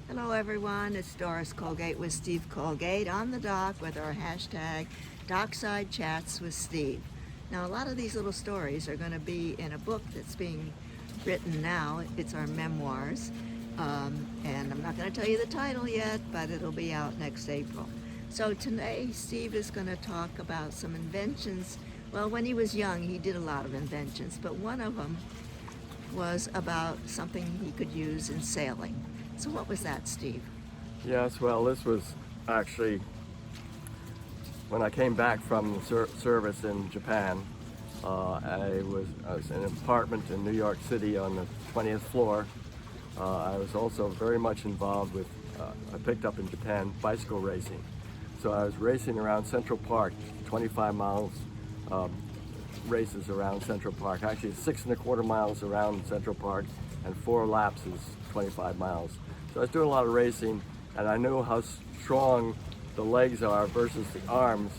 Hello everyone, it's Doris Colgate with Steve Colgate on the dock with our hashtag Dockside Chats with Steve. Now a lot of these little stories are going to be in a book that's being written now. It's our memoirs, and I'm not going to tell you the title yet, but it'll be out next April. So today Steve is going to talk about some inventions. Well, when he was young he did a lot of inventions, but one of them was about something he could use in sailing. So what was that, Steve? Yes, well, this was actually when I came back from the service in Japan. I was in an apartment in New York City on the 20th floor. I was also very much involved with, I picked up in Japan, bicycle racing. So I was racing around Central Park, 25 miles races around Central Park. Actually, 6¼ miles around Central Park, and 4 laps is 25 miles. So I was doing a lot of racing, and I knew how strong the legs are versus the arms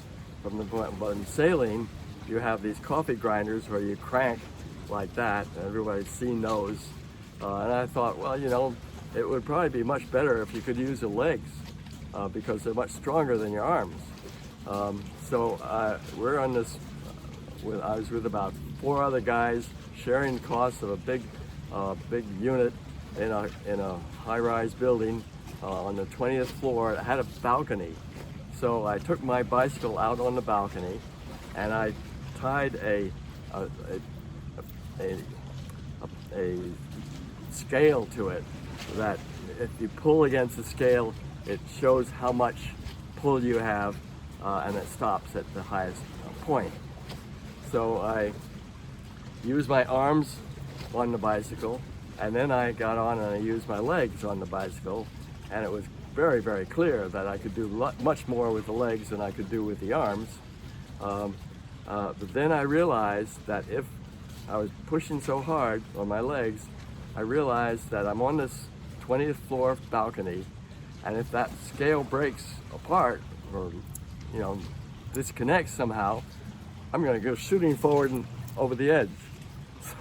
from the point. But in sailing, you have these coffee grinders where you crank like that, and everybody's seen those. And I thought, well, you know, it would probably be much better if you could use the legs because they're much stronger than your arms. So we're on this. I was with about 4 other guys sharing the cost of a big unit in a high-rise building on the 20th floor. It had a balcony. So I took my bicycle out on the balcony and I tied a scale to it so that if you pull against the scale, it shows how much pull you have, and it stops at the highest point. So I used my arms on the bicycle, and then I got on and I used my legs on the bicycle, and it was very, very clear that I could do much more with the legs than I could do with the arms. But then I realized that if I was pushing so hard on my legs, I realized that I'm on this 20th floor balcony, and if that scale breaks apart or, you know, disconnects somehow, I'm going to go shooting forward and over the edge.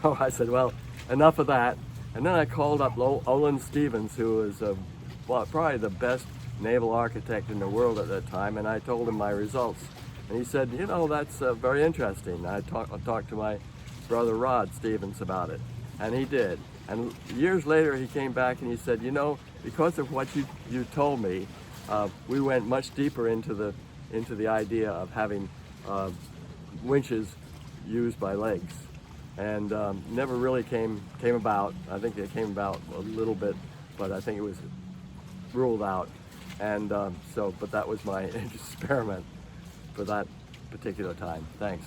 So I said, well, enough of that. And then I called up Olin Stevens, who was probably the best naval architect in the world at that time, and I told him my results. And he said, you know, that's very interesting. I talked to my brother Rod Stevens about it, and he did. And years later he came back and he said, you know, because of what you told me, we went much deeper into the idea of having winches used by legs, and never really came about. I think it came about a little bit, but I think it was ruled out. And but that was my experiment for that particular time. Thanks.